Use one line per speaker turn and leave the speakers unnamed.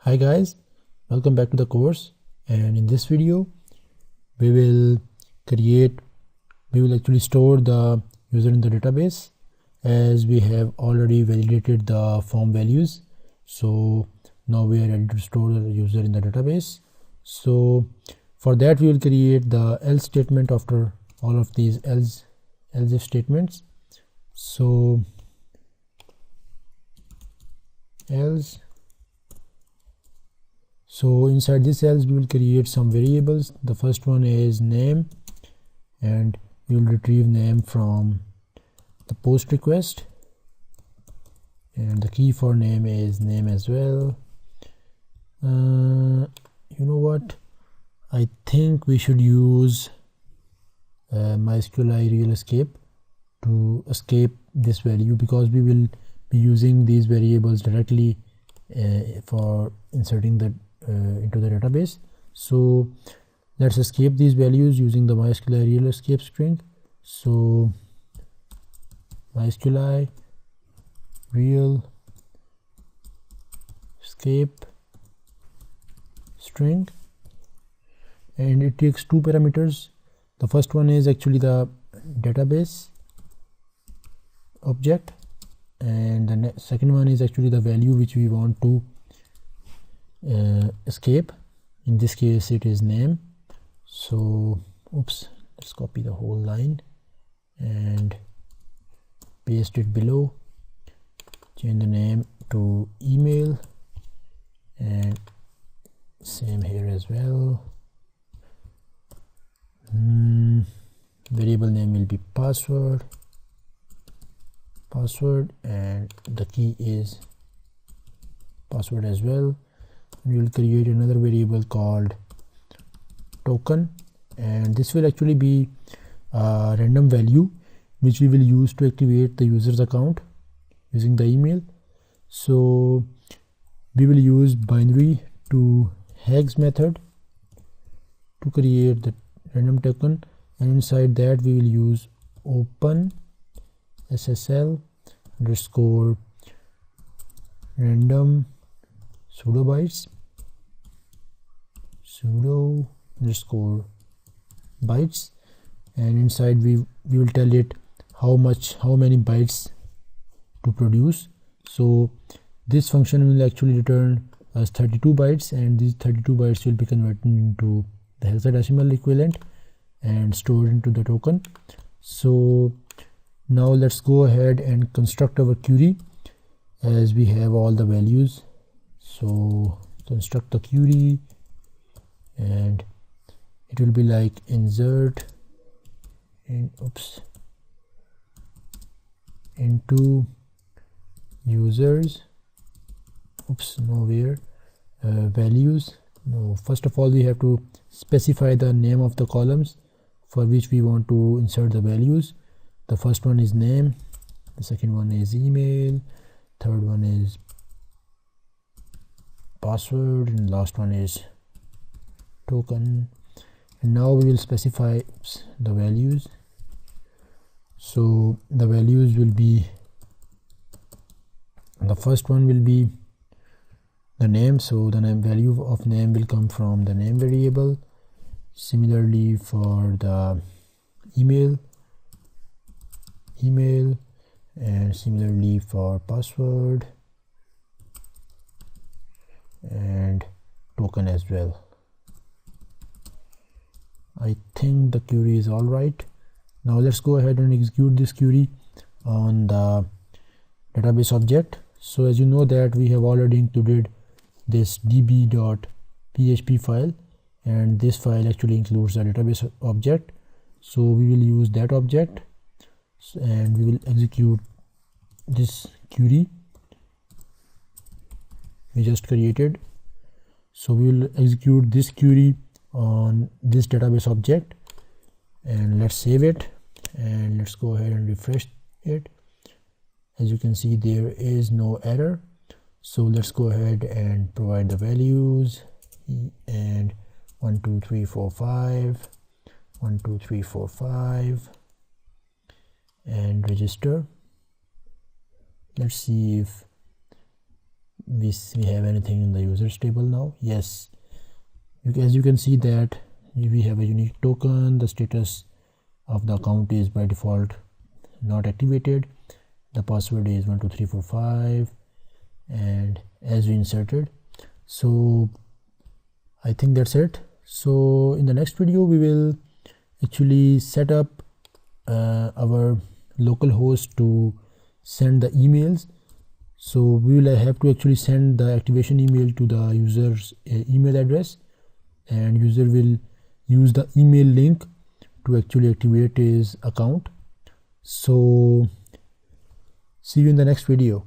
Hi guys, welcome back to the course, and in this video we will actually store the user in the database, as we have already validated the form values. So now we are ready to store the user in the database. So for that we will create the else statement after all of these else if statements. So else, so inside this else we will create some variables. The first one is name, and we will retrieve name from the post request, and the key for name is name as well. You know what, I think we should use MySQL real escape to escape this value, because we will be using these variables directly for inserting the into the database. So let's escape these values using the MySQL real escape string. So MySQL real escape string, and it takes two parameters. The first one is actually the database object, and the second one is actually the value which we want to escape. In this case it is name. So let's copy the whole line and paste it below, change the name to email, and same here as well. Variable name will be password, and the key is password as well. We will create another variable called token, and this will actually be a random value which we will use to activate the user's account using the email. So we will use binary to hex method to create the random token, and inside that we will use open SSL underscore random pseudo underscore bytes, and inside we will tell it how many bytes to produce. So this function will actually return as 32 bytes, and these 32 bytes will be converted into the hexadecimal equivalent and stored into the token. So now let's go ahead and construct our query, as we have all the values. So construct the query, and it will be like insert into users values. No, first of all we have to specify the name of the columns for which we want to insert the values. The first one is name, the second one is email, third one is password, and last one is token. And now we will specify the values. So the values will be, the first one will be the name, so the value of name will come from the name variable. Similarly for the email, and similarly for password and token as well. I think the query is all right. Now let's go ahead and execute this query on the database object. So as you know that we have already included this db.php file, and this file actually includes the database object. So we will use that object, and we will execute this query we just created. So we will execute this query on this database object, and let's save it, and let's go ahead and refresh it. As you can see, there is no error. So let's go ahead and provide the values, and 1 2 3 4 5 1 2 3 4 5, and register. Let's see if we have anything in the users table now. Yes, as you can see that we have a unique token. The status of the account is by default not activated. The password is 12345, and as we inserted. So I think that's it. So in the next video we will actually set up our local host to send the emails. So we will have to actually send the activation email to the user's email address, and user will use the email link to actually activate his account. So see you in the next video.